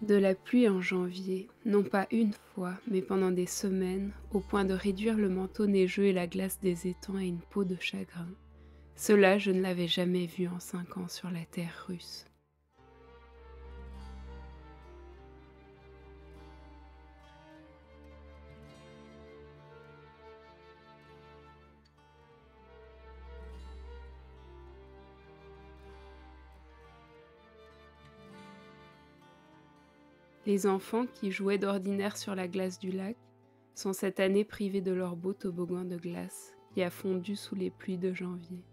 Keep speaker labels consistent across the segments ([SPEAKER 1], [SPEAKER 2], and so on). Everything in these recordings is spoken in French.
[SPEAKER 1] De la pluie en janvier, non pas une fois, mais pendant des semaines, au point de réduire le manteau neigeux et la glace des étangs à une peau de chagrin. Cela, je ne l'avais jamais vu en 5 ans sur la terre russe. Les enfants qui jouaient d'ordinaire sur la glace du lac sont cette année privés de leur beau toboggan de glace qui a fondu sous les pluies de janvier.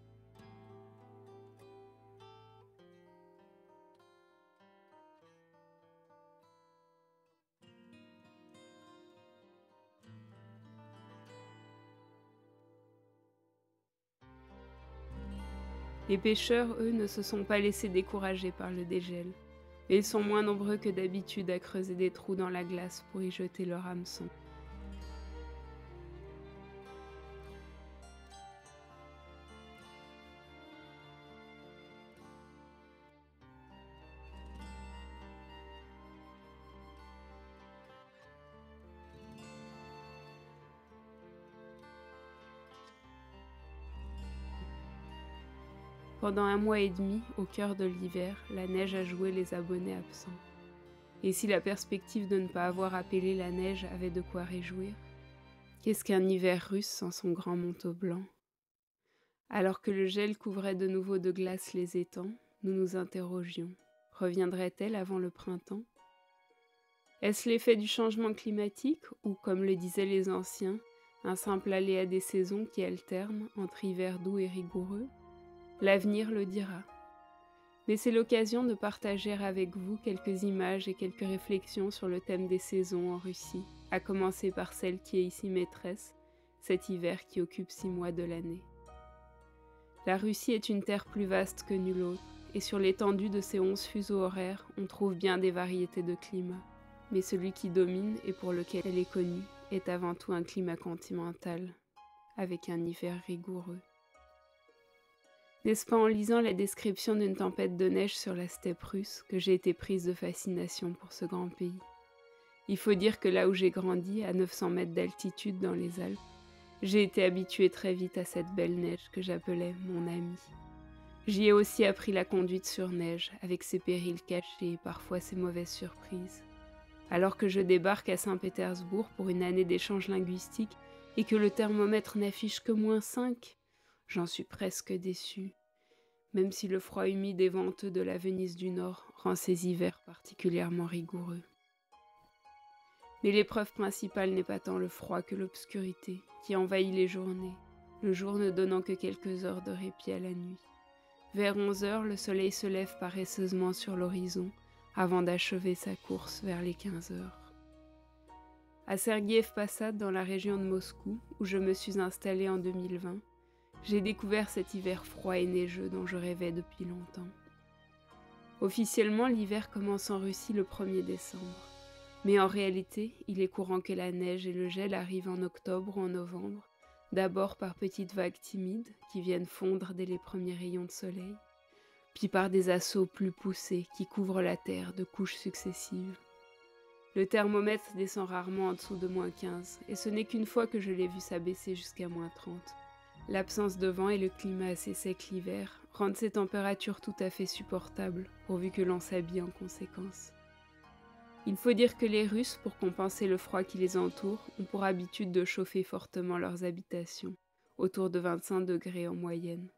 [SPEAKER 1] Les pêcheurs, eux, ne se sont pas laissés décourager par le dégel, mais ils sont moins nombreux que d'habitude à creuser des trous dans la glace pour y jeter leur hameçon. Pendant 1 mois et demi, au cœur de l'hiver, la neige a joué les abonnés absents. Et si la perspective de ne pas avoir appelé la neige avait de quoi réjouir, qu'est-ce qu'un hiver russe sans son grand manteau blanc? Alors que le gel couvrait de nouveau de glace les étangs, nous nous interrogions. Reviendrait-elle avant le printemps? Est-ce l'effet du changement climatique ou, comme le disaient les anciens, un simple aléa des saisons qui alternent entre hiver doux et rigoureux? L'avenir le dira. Mais c'est l'occasion de partager avec vous quelques images et quelques réflexions sur le thème des saisons en Russie, à commencer par celle qui est ici maîtresse, cet hiver qui occupe 6 mois de l'année. La Russie est une terre plus vaste que nulle autre, et sur l'étendue de ses 11 fuseaux horaires, on trouve bien des variétés de climats. Mais celui qui domine et pour lequel elle est connue est avant tout un climat continental, avec un hiver rigoureux. N'est-ce pas en lisant la description d'une tempête de neige sur la steppe russe que j'ai été prise de fascination pour ce grand pays? Il faut dire que là où j'ai grandi, à 900 mètres d'altitude dans les Alpes, j'ai été habituée très vite à cette belle neige que j'appelais mon amie. J'y ai aussi appris la conduite sur neige, avec ses périls cachés et parfois ses mauvaises surprises. Alors que je débarque à Saint-Pétersbourg pour une année d'échange linguistique et que le thermomètre n'affiche que -5, j'en suis presque déçue, même si le froid humide et venteux de la Venise du Nord rend ces hivers particulièrement rigoureux. Mais l'épreuve principale n'est pas tant le froid que l'obscurité qui envahit les journées, le jour ne donnant que quelques heures de répit à la nuit. Vers 11 heures, le soleil se lève paresseusement sur l'horizon avant d'achever sa course vers les 15 heures. À Sergueïev Posad, dans la région de Moscou, où je me suis installée en 2020, j'ai découvert cet hiver froid et neigeux dont je rêvais depuis longtemps. Officiellement, l'hiver commence en Russie le 1er décembre. Mais en réalité, il est courant que la neige et le gel arrivent en octobre ou en novembre, d'abord par petites vagues timides qui viennent fondre dès les premiers rayons de soleil, puis par des assauts plus poussés qui couvrent la terre de couches successives. Le thermomètre descend rarement en dessous de -15, et ce n'est qu'une fois que je l'ai vu s'abaisser jusqu'à -30. L'absence de vent et le climat assez sec l'hiver rendent ces températures tout à fait supportables, pourvu que l'on s'habille en conséquence. Il faut dire que les Russes, pour compenser le froid qui les entoure, ont pour habitude de chauffer fortement leurs habitations, autour de 25 degrés en moyenne.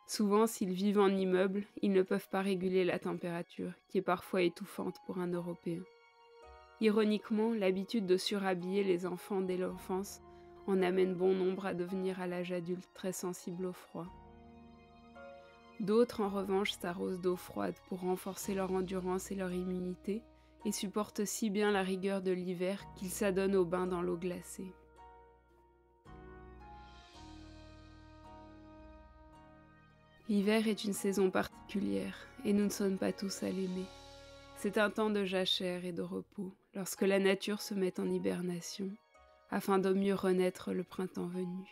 [SPEAKER 1] Souvent, s'ils vivent en immeuble, ils ne peuvent pas réguler la température, qui est parfois étouffante pour un Européen. Ironiquement, l'habitude de surhabiller les enfants dès l'enfance en amène bon nombre à devenir à l'âge adulte très sensibles au froid. D'autres, en revanche, s'arrosent d'eau froide pour renforcer leur endurance et leur immunité, et supportent si bien la rigueur de l'hiver qu'ils s'adonnent au bain dans l'eau glacée. L'hiver est une saison particulière, et nous ne sommes pas tous à l'aimer. C'est un temps de jachère et de repos, lorsque la nature se met en hibernation, afin de mieux renaître le printemps venu.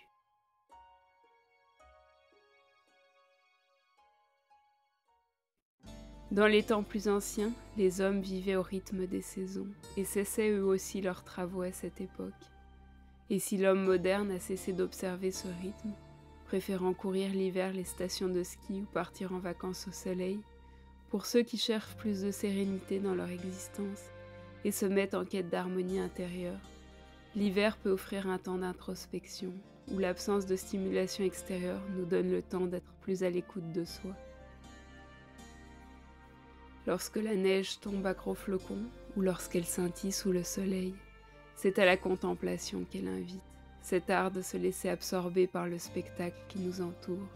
[SPEAKER 1] Dans les temps plus anciens, les hommes vivaient au rythme des saisons et cessaient eux aussi leurs travaux à cette époque. Et si l'homme moderne a cessé d'observer ce rythme, préférant courir l'hiver les stations de ski ou partir en vacances au soleil, pour ceux qui cherchent plus de sérénité dans leur existence et se mettent en quête d'harmonie intérieure, l'hiver peut offrir un temps d'introspection où l'absence de stimulation extérieure nous donne le temps d'être plus à l'écoute de soi. Lorsque la neige tombe à gros flocons ou lorsqu'elle scintille sous le soleil, c'est à la contemplation qu'elle invite, cet art de se laisser absorber par le spectacle qui nous entoure,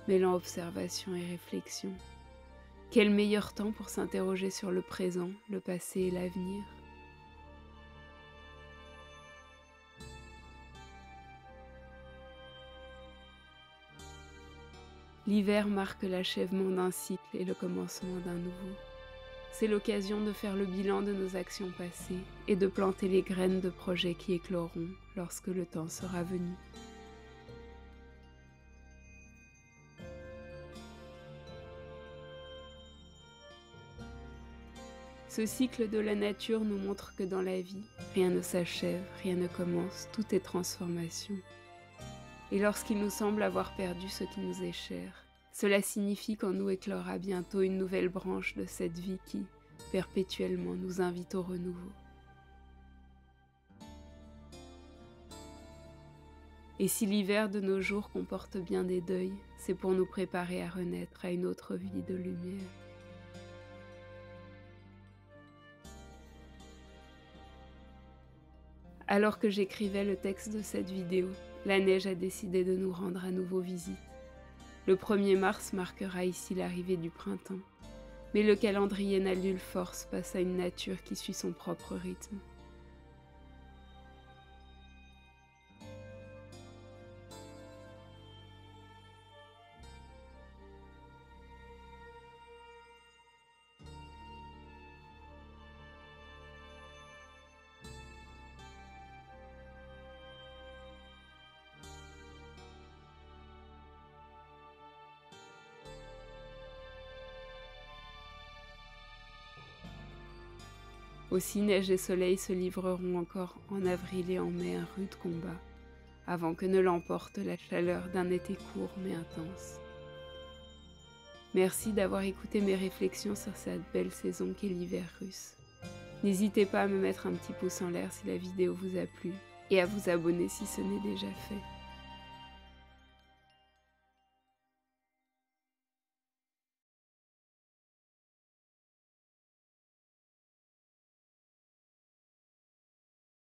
[SPEAKER 1] mêlant observation et réflexion. Quel meilleur temps pour s'interroger sur le présent, le passé et l'avenir. L'hiver marque l'achèvement d'un cycle et le commencement d'un nouveau. C'est l'occasion de faire le bilan de nos actions passées et de planter les graines de projets qui écloront lorsque le temps sera venu. Ce cycle de la nature nous montre que dans la vie, rien ne s'achève, rien ne commence, tout est transformation. Et lorsqu'il nous semble avoir perdu ce qui nous est cher, cela signifie qu'en nous éclora bientôt une nouvelle branche de cette vie qui, perpétuellement, nous invite au renouveau. Et si l'hiver de nos jours comporte bien des deuils, c'est pour nous préparer à renaître à une autre vie de lumière. Alors que j'écrivais le texte de cette vidéo, la neige a décidé de nous rendre à nouveau visite. Le 1er mars marquera ici l'arrivée du printemps, mais le calendrier n'a nulle force face à une nature qui suit son propre rythme. Aussi, neige et soleil se livreront encore en avril et en mai un rude combat, avant que ne l'emporte la chaleur d'un été court mais intense. Merci d'avoir écouté mes réflexions sur cette belle saison qu'est l'hiver russe. N'hésitez pas à me mettre un petit pouce en l'air si la vidéo vous a plu et à vous abonner si ce n'est déjà fait.